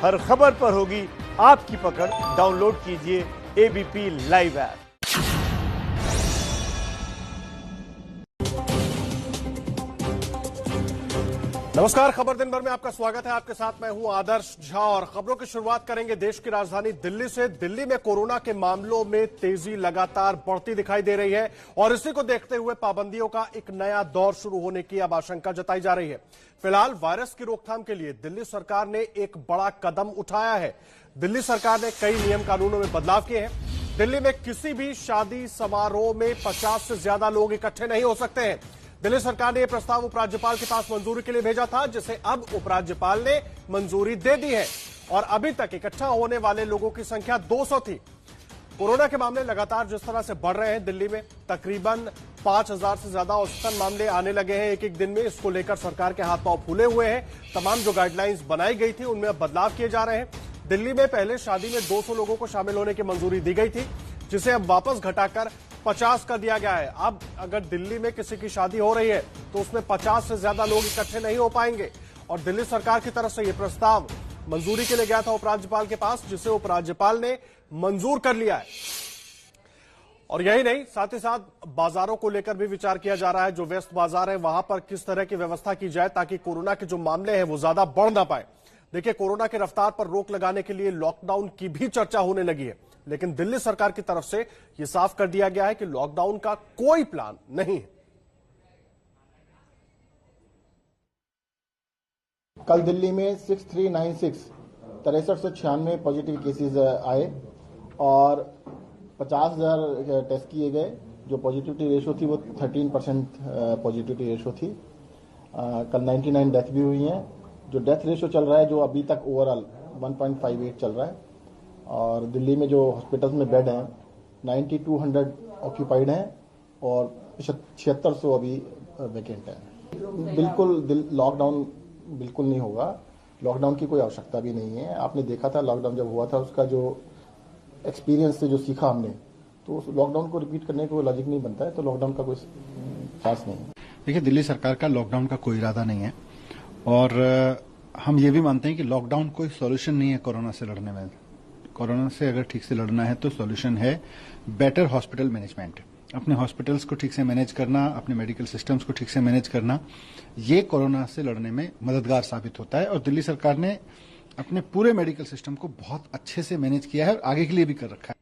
हर खबर पर होगी आपकी पकड़। डाउनलोड कीजिए एबीपी लाइव ऐप। नमस्कार, खबर दिन भर में आपका स्वागत है। आपके साथ मैं हूं आदर्श झा और खबरों की शुरुआत करेंगे देश की राजधानी दिल्ली से। दिल्ली में कोरोना के मामलों में तेजी लगातार बढ़ती दिखाई दे रही है और इसी को देखते हुए पाबंदियों का एक नया दौर शुरू होने की अब आशंका जताई जा रही है। फिलहाल वायरस की रोकथाम के लिए दिल्ली सरकार ने एक बड़ा कदम उठाया है। दिल्ली सरकार ने कई नियम कानूनों में बदलाव किए हैं। दिल्ली में किसी भी शादी समारोह में 50 से ज्यादा लोग इकट्ठे नहीं हो सकते हैं। दिल्ली सरकार ने यह प्रस्ताव उपराज्यपाल के पास मंजूरी के लिए भेजा था, जिसे अब उपराज्यपाल ने मंजूरी दे दी है और अभी तक इकट्ठा होने वाले लोगों की संख्या 200 थी। कोरोना के मामले लगातार जिस तरह से बढ़ रहे हैं दिल्ली में, तकरीबन 5000 से ज्यादा औसतन मामले आने लगे हैं एक एक दिन में। इसको लेकर सरकार के हाथ पांव फूले हुए हैं। तमाम जो गाइडलाइंस बनाई गई थी उनमें अब बदलाव किए जा रहे हैं। दिल्ली में पहले शादी में 200 लोगों को शामिल होने की मंजूरी दी गई थी, जिसे अब वापस घटाकर 50 कर दिया गया है। अब अगर दिल्ली में किसी की शादी हो रही है तो उसमें 50 से ज्यादा लोग इकट्ठे नहीं हो पाएंगे और दिल्ली सरकार की तरफ से यह प्रस्ताव मंजूरी के लिए गया था उपराज्यपाल के पास, जिसे उपराज्यपाल ने मंजूर कर लिया है। और यही नहीं, साथ ही साथ बाजारों को लेकर भी विचार किया जा रहा है। जो व्यस्त बाजार है वहां पर किस तरह की व्यवस्था की जाए ताकि कोरोना के जो मामले हैं वो ज्यादा बढ़ ना पाए। देखिए, कोरोना की रफ्तार पर रोक लगाने के लिए लॉकडाउन की भी चर्चा होने लगी है, लेकिन दिल्ली सरकार की तरफ से यह साफ कर दिया गया है कि लॉकडाउन का कोई प्लान नहीं है। कल दिल्ली में 6396 से 96 पॉजिटिव केसेस आए और 50,000 टेस्ट किए गए। जो पॉजिटिविटी रेशो थी वो 13% पॉजिटिविटी रेशो थी। कल 99 डेथ भी हुई हैं। जो डेथ रेशो चल रहा है, जो अभी तक ओवरऑल 1.58 चल रहा है। और दिल्ली में जो हॉस्पिटल्स में बेड हैं 9200 ऑक्यूपाइड हैं और 7600 अभी वैकेंट है। बिल्कुल लॉकडाउन बिल्कुल नहीं होगा। लॉकडाउन की कोई आवश्यकता भी नहीं है। आपने देखा था लॉकडाउन जब हुआ था, उसका जो एक्सपीरियंस से जो सीखा हमने, तो उस लॉकडाउन को रिपीट करने का कोई लॉजिक नहीं बनता है। तो लॉकडाउन का कोई चांस नहीं है। देखिए, दिल्ली सरकार का लॉकडाउन का कोई इरादा नहीं है और हम ये भी मानते हैं कि लॉकडाउन कोई सॉल्यूशन नहीं है कोरोना से लड़ने में। कोरोना से अगर ठीक से लड़ना है तो सॉल्यूशन है बेटर हॉस्पिटल मैनेजमेंट। अपने हॉस्पिटल्स को ठीक से मैनेज करना, अपने मेडिकल सिस्टम्स को ठीक से मैनेज करना, ये कोरोना से लड़ने में मददगार साबित होता है। और दिल्ली सरकार ने अपने पूरे मेडिकल सिस्टम को बहुत अच्छे से मैनेज किया है और आगे के लिए भी कर रखा है।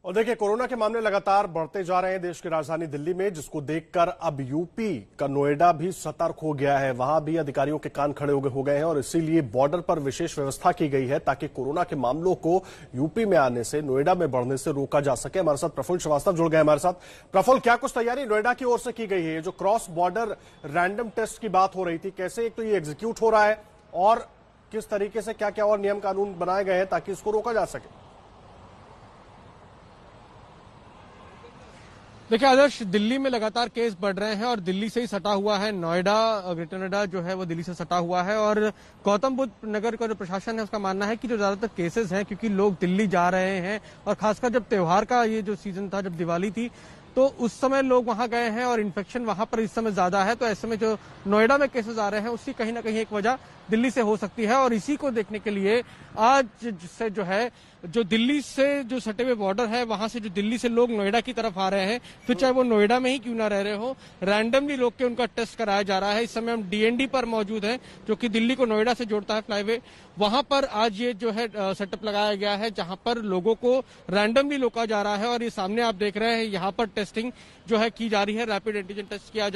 और देखिए, कोरोना के मामले लगातार बढ़ते जा रहे हैं देश की राजधानी दिल्ली में, जिसको देखकर अब यूपी का नोएडा भी सतर्क हो गया है। वहां भी अधिकारियों के कान खड़े हो गए हैं और इसीलिए बॉर्डर पर विशेष व्यवस्था की गई है ताकि कोरोना के मामलों को यूपी में आने से, नोएडा में बढ़ने से रोका जा सके। हमारे साथ प्रफुल्ल श्रीवास्तव जुड़ गए हमारे साथ। प्रफुल्ल, क्या कुछ तैयारी नोएडा की ओर से की गई है? जो क्रॉस बॉर्डर रैंडम टेस्ट की बात हो रही थी, कैसे एक तो ये एग्जीक्यूट हो रहा है और किस तरीके से क्या क्या और नियम कानून बनाए गए हैं ताकि इसको रोका जा सके? देखिए आदर्श, दिल्ली में लगातार केस बढ़ रहे हैं और दिल्ली से ही सटा हुआ है नोएडा। ग्रेटर नोएडा जो है वो दिल्ली से सटा हुआ है और गौतम बुद्ध नगर का जो प्रशासन है उसका मानना है कि जो ज्यादातर केसेस हैं, क्योंकि लोग दिल्ली जा रहे हैं और खासकर जब त्योहार का ये जो सीजन था, जब दिवाली थी, तो उस समय लोग वहां गए हैं और इन्फेक्शन वहां पर इस समय ज्यादा है। तो ऐसे में जो नोएडा में केसेस आ रहे हैं उसकी कहीं ना कहीं एक वजह दिल्ली से हो सकती है और इसी को देखने के लिए आज से जो है, जो दिल्ली से जो सटे हुए बॉर्डर है वहां से जो दिल्ली से लोग नोएडा की तरफ आ रहे हैं, फिर चाहे वो नोएडा में ही क्यों ना रह रहे हो, रैंडमली लोग के उनका टेस्ट कराया जा रहा है। इस समय हम डीएनडी पर मौजूद हैं, जो कि दिल्ली को नोएडा से जोड़ता है फ्लाईवे। वहां पर आज ये जो है सेटअप लगाया गया है जहां पर लोगों को रैंडमली रोका जा रहा है और ये सामने आप देख रहे हैं यहाँ पर टेस्टिंग जो है की जा रही है। रैपिड एंटीजन टेस्ट किया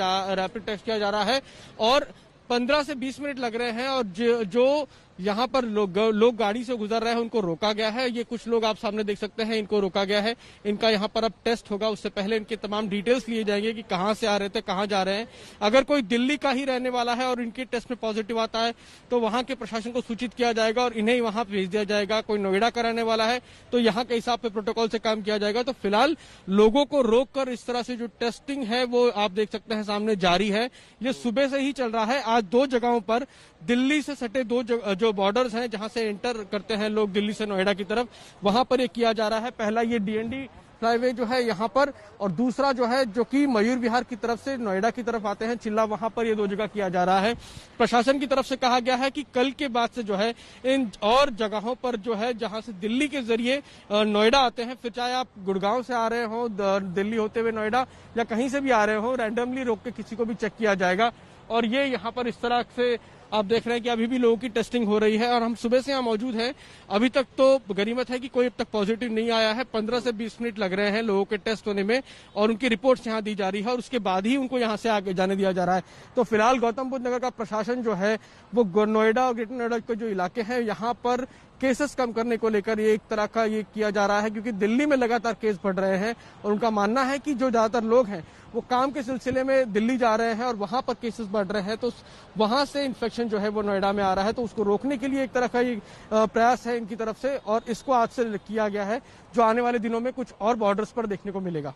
जा रहा है और 15 से 20 मिनट लग रहे हैं और जो यहाँ पर लोग गाड़ी से गुजर रहे हैं उनको रोका गया है। ये कुछ लोग आप सामने देख सकते हैं, इनको रोका गया है। इनका यहाँ पर अब टेस्ट होगा, उससे पहले इनके तमाम डिटेल्स लिए जाएंगे कि कहाँ से आ रहे थे, कहाँ जा रहे हैं। अगर कोई दिल्ली का ही रहने वाला है और इनके टेस्ट में पॉजिटिव आता है तो वहाँ के प्रशासन को सूचित किया जाएगा और इन्हें वहाँ भेज दिया जाएगा। कोई नोएडा का रहने वाला है तो यहाँ के हिसाब से प्रोटोकॉल से काम किया जाएगा। तो फिलहाल लोगों को रोक कर इस तरह से जो टेस्टिंग है वो आप देख सकते हैं सामने जारी है। ये सुबह से ही चल रहा है। आज 2 जगहों पर दिल्ली से सटे 2 जो बॉर्डर्स हैं जहां से एंटर करते हैं लोग दिल्ली से नोएडा की तरफ, वहां पर ये किया जा रहा है। पहला ये डीएनडी फ्लाईवे जो है यहाँ पर, और दूसरा जो है जो कि मयूर विहार की तरफ से नोएडा की तरफ आते हैं चिल्ला, वहां पर ये 2 जगह किया जा रहा है। प्रशासन की तरफ से कहा गया है कि कल के बाद से जो है इन और जगहों पर जो है जहां से दिल्ली के जरिए नोएडा आते हैं, फिर चाहे आप गुड़गांव से आ रहे हो दिल्ली होते हुए नोएडा या कहीं से भी आ रहे हो, रैंडमली रोक के किसी को भी चेक किया जाएगा। और ये यहाँ पर इस तरह से आप देख रहे हैं कि अभी भी लोगों की टेस्टिंग हो रही है और हम सुबह से यहाँ मौजूद हैं। अभी तक तो गनीमत है कि कोई अब तक पॉजिटिव नहीं आया है। 15 से 20 मिनट लग रहे हैं लोगों के टेस्ट होने में और उनकी रिपोर्ट्स यहाँ दी जा रही है और उसके बाद ही उनको यहाँ से आगे जाने दिया जा रहा है। तो फिलहाल गौतम बुद्ध नगर का प्रशासन जो है वो नोएडा और ग्रेटर नोएडा के जो इलाके हैं यहाँ पर केसेस कम करने को लेकर ये एक तरह का ये किया जा रहा है, क्योंकि दिल्ली में लगातार केस बढ़ रहे हैं और उनका मानना है कि जो ज्यादातर लोग हैं वो काम के सिलसिले में दिल्ली जा रहे हैं और वहां पर केसेस बढ़ रहे हैं, तो वहां से इन्फेक्शन जो है वो नोएडा में आ रहा है। तो उसको रोकने के लिए एक तरह का ये प्रयास है इनकी तरफ से और इसको आज से किया गया है, जो आने वाले दिनों में कुछ और बॉर्डर्स पर देखने को मिलेगा।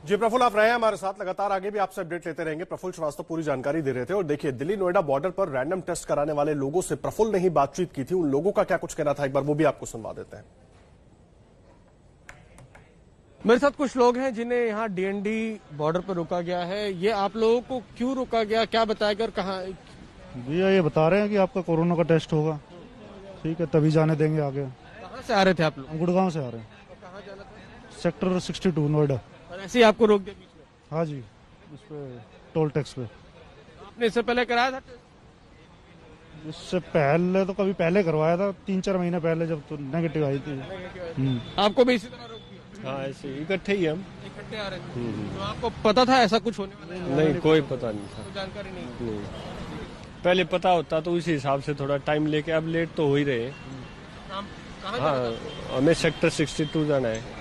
जी प्रफुल्ल, आप रहे हैं हमारे साथ, लगातार आगे भी आपसे अपडेट लेते रहेंगे। प्रफुल्ल श्रीवास्तव पूरी जानकारी दे रहे थे। और देखिए, दिल्ली नोएडा बॉर्डर पर रैंडम टेस्ट कराने वाले लोगों से प्रफुल्ल ने ही बातचीत की थी। उन लोगों का क्या कुछ कहना था, एक बार वो भी आपको सुनवा देते हैं। मेरे साथ कुछ लोग हैं जिन्हें यहाँ डीएनडी बॉर्डर पर रोका गया है। ये आप लोगों को क्यों रोका गया, क्या बताएगा और कहाँ? भैया ये बता रहे हैं कि आपका कोरोना का टेस्ट होगा, ठीक है, तभी जाने देंगे आगे। कहाँ से आ रहे थे आप लोग? गुड़गांव से आ रहे हैं। कहाँ जाना था? सेक्टर 62 नोएडा। और ऐसे ही आपको रोक दिया बीच में? हाँ जी, इस पे टोल टैक्स पे। आपने इससे पहले कराया था? इससे पहले तो कभी पहले करवाया था, 3-4 महीने पहले, जब तो नेगेटिव आई थी। आपको भी इसी तरह रोक दिया? हाँ, ऐसे इकट्ठे ही हम इकट्ठे आ रहे थे। तो आपको पता था ऐसा कुछ होने वाला है? नहीं, कोई पता नहीं था। कोई जानकारी नहीं? पहले पता होता तो उसी हिसाब से थोड़ा टाइम लेके, अब लेट तो हो ही रहे। हम कहाँ हाँ, हमें सेक्टर 62 जाना है।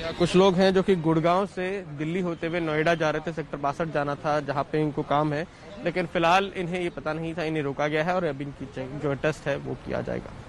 या कुछ लोग हैं जो कि गुड़गांव से दिल्ली होते हुए नोएडा जा रहे थे, सेक्टर 62 जाना था जहां पे इनको काम है, लेकिन फिलहाल इन्हें ये पता नहीं था, इन्हें रोका गया है और अब इनकी जो टेस्ट है वो किया जाएगा।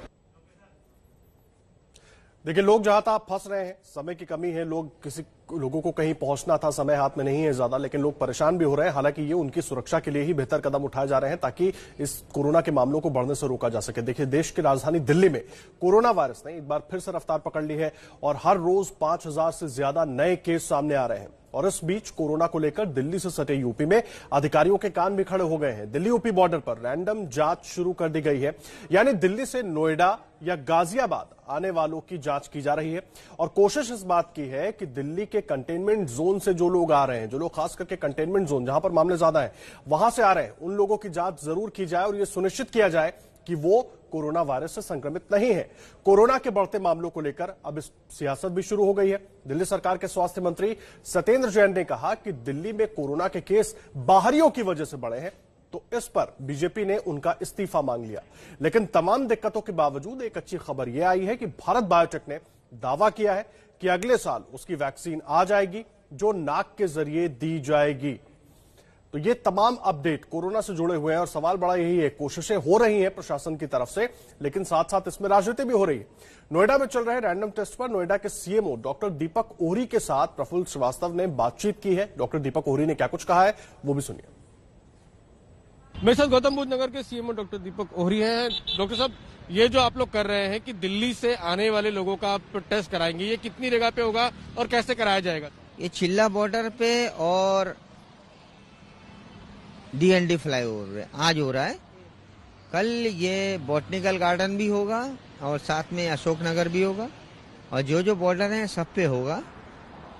देखिए, लोग जहां तक फंस रहे हैं, समय की कमी है, लोगों को कहीं पहुंचना था, समय हाथ में नहीं है ज्यादा, लेकिन लोग परेशान भी हो रहे हैं। हालांकि ये उनकी सुरक्षा के लिए ही बेहतर कदम उठाए जा रहे हैं ताकि इस कोरोना के मामलों को बढ़ने से रोका जा सके। देखिए, देश की राजधानी दिल्ली में कोरोना वायरस ने एक बार फिर से रफ्तार पकड़ ली है और हर रोज 5000 से ज्यादा नए केस सामने आ रहे हैं। और इस बीच कोरोना को लेकर दिल्ली से सटे यूपी में अधिकारियों के कान भी खड़े हो गए हैं। दिल्ली यूपी बॉर्डर पर रैंडम जांच शुरू कर दी गई है, यानी दिल्ली से नोएडा या गाजियाबाद आने वालों की जांच की जा रही है। और कोशिश इस बात की है कि दिल्ली के कंटेनमेंट जोन से जो लोग आ रहे हैं, जो लोग खास करके कंटेनमेंट जोन जहां पर मामले ज्यादा हैं, वहां से आ रहे हैं, उन लोगों की जांच जरूर की जाए और यह सुनिश्चित किया जाए कि वो कोरोना वायरस से संक्रमित नहीं है। कोरोना के बढ़ते मामलों को लेकर अब इस सियासत भी शुरू हो गई है। दिल्ली सरकार के स्वास्थ्य मंत्री सत्येंद्र जैन ने कहा कि दिल्ली में कोरोना के केस बाहरियों की वजह से बढ़े हैं, तो इस पर बीजेपी ने उनका इस्तीफा मांग लिया। लेकिन तमाम दिक्कतों के बावजूद एक अच्छी खबर यह आई है कि भारत बायोटेक ने दावा किया है कि अगले साल उसकी वैक्सीन आ जाएगी, जो नाक के जरिए दी जाएगी। तो ये तमाम अपडेट कोरोना से जुड़े हुए हैं और सवाल बड़ा यही है, कोशिशें हो रही हैं प्रशासन की तरफ से, लेकिन साथ साथ इसमें राजनीति भी हो रही है। नोएडा में चल रहे रैंडम टेस्ट पर नोएडा के सीएमओ डॉक्टर दीपक ओहरी के साथ प्रफुल्ल श्रीवास्तव ने बातचीत की है। डॉक्टर दीपक ओहरी ने क्या कुछ कहा है वो भी सुनिए। मेरे साथ गौतम बुद्ध नगर के सीएमओ डॉक्टर दीपक ओहरी हैं। डॉक्टर साहब, ये जो आप लोग कर रहे हैं कि दिल्ली से आने वाले लोगों का आप टेस्ट कराएंगे, ये कितनी जगह पे होगा और कैसे कराया जाएगा? ये चिल्ला बॉर्डर पे और डीएनडी फ्लाईओवर पे आज हो रहा है। कल ये बॉटनिकल गार्डन भी होगा और साथ में अशोक नगर भी होगा और जो बॉर्डर है सब पे होगा,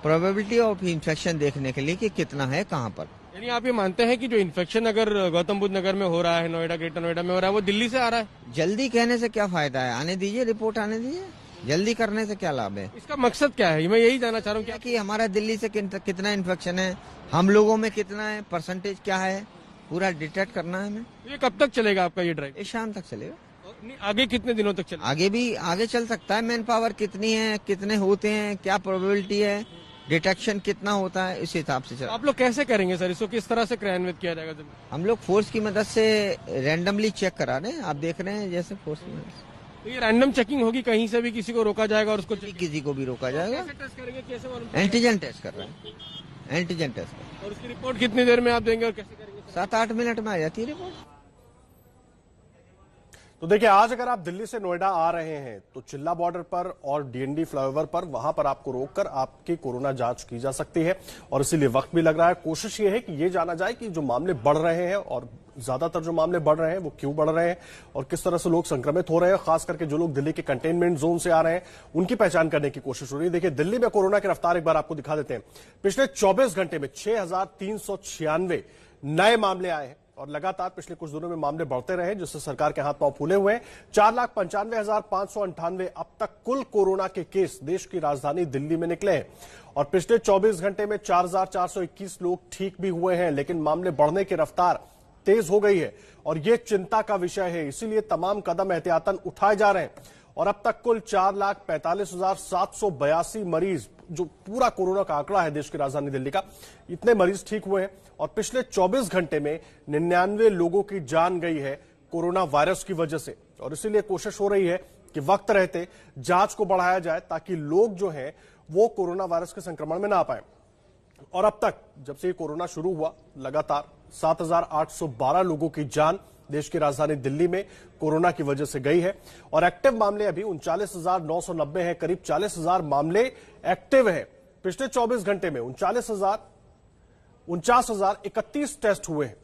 प्रोबेबिलिटी ऑफ इन्फेक्शन देखने के लिए कि कितना है कहाँ पर। यानी आप ये मानते हैं कि जो इन्फेक्शन अगर गौतम बुद्ध नगर में हो रहा है, नोएडा ग्रेटर नोएडा में हो रहा है, वो दिल्ली से आ रहा है? जल्दी कहने से क्या फायदा है, आने दीजिए, रिपोर्ट आने दीजिए, जल्दी करने से क्या लाभ है? इसका मकसद क्या है, मैं यही जानना चाह रहा हूँ कि हमारा दिल्ली से कितना इन्फेक्शन है, हम लोगों में कितना है, परसेंटेज क्या है, पूरा डिटेक्ट करना है हमें। ये कब तक चलेगा आपका ये ड्राइव? ये शाम तक चलेगा। नहीं, आगे कितने दिनों तक चलेगा? आगे चल सकता है। मैन पावर कितनी है, कितने होते हैं, क्या प्रोबेबिलिटी है, डिटेक्शन कितना होता है, इस हिसाब से चल। आप लोग कैसे करेंगे सर इसको, किस तरह से क्रियान्वित किया जाएगा? हम लोग फोर्स की मदद से रैंडमली चेक करा रहे हैं, आप देख रहे हैं जैसे फोर्स की मदद से। तो ये रैंडम चेकिंग होगी, कहीं से भी किसी को रोका जाएगा और उसको किसी को भी रोका जाएगा। कैसे टेस्ट करेंगे, कैसे मालूम? एंटीजन टेस्ट कर रहे हैं, एंटीजन टेस्ट। और उसकी रिपोर्ट कितनी देर में आप देंगे और कैसे करेंगे? 7-8 मिनट में आ जाती है रिपोर्ट। तो देखिए, आज अगर आप दिल्ली से नोएडा आ रहे हैं तो चिल्ला बॉर्डर पर और डीएनडी फ्लाईओवर पर वहां पर आपको रोककर आपकी कोरोना जांच की जा सकती है और इसीलिए वक्त भी लग रहा है। कोशिश ये है कि ये जाना जाए कि जो मामले बढ़ रहे हैं और ज्यादातर जो मामले बढ़ रहे हैं वो क्यों बढ़ रहे हैं और किस तरह से लोग संक्रमित हो रहे हैं, खास करके जो लोग दिल्ली के कंटेनमेंट जोन से आ रहे हैं उनकी पहचान करने की कोशिश हो रही है। देखिए, दिल्ली में कोरोना की रफ्तार एक बार आपको दिखा देते हैं। पिछले 24 घंटे में 6,396 नए मामले आए हैं और लगातार पिछले कुछ दिनों में मामले बढ़ते रहे, जिससे सरकार के हाथ पांव फूले हुए हैं। 4,95,598 अब तक कुल कोरोना के केस देश की राजधानी दिल्ली में निकले हैं और पिछले 24 घंटे में 4,421 लोग ठीक भी हुए हैं, लेकिन मामले बढ़ने की रफ्तार तेज हो गई है और यह चिंता का विषय है। इसीलिए तमाम कदम एहतियातन उठाए जा रहे हैं और अब तक कुल 4,45,782 मरीज, जो पूरा कोरोना का आंकड़ा है देश की राजधानी दिल्ली का, इतने मरीज ठीक हुए हैं और पिछले 24 घंटे में 99 लोगों की जान गई है कोरोना वायरस की वजह से। और इसीलिए कोशिश हो रही है कि वक्त रहते जांच को बढ़ाया जाए ताकि लोग जो हैं वो कोरोना वायरस के संक्रमण में ना आ पाए। और अब तक जब से ये कोरोना शुरू हुआ, लगातार 7,812 लोगों की जान देश की राजधानी दिल्ली में कोरोना की वजह से गई है और एक्टिव मामले अभी 39,990 हैं। करीब 40,000 मामले एक्टिव हैं। पिछले 24 घंटे में 49,31 टेस्ट हुए हैं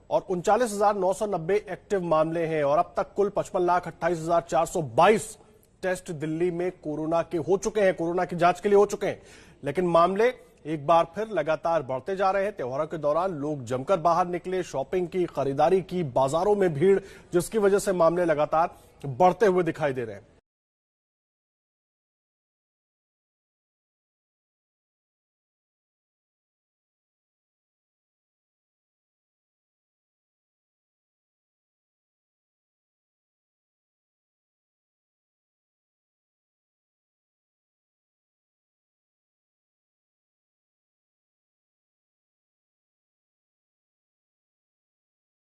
और 39,990 एक्टिव मामले हैं और अब तक कुल 55,28,422 टेस्ट दिल्ली में कोरोना के हो चुके हैं, कोरोना की जांच के लिए हो चुके हैं। लेकिन मामले एक बार फिर लगातार बढ़ते जा रहे हैं। त्योहारों के दौरान लोग जमकर बाहर निकले, शॉपिंग की, खरीदारी की, बाजारों में भीड़, जिसकी वजह से मामले लगातार बढ़ते हुए दिखाई दे रहे हैं।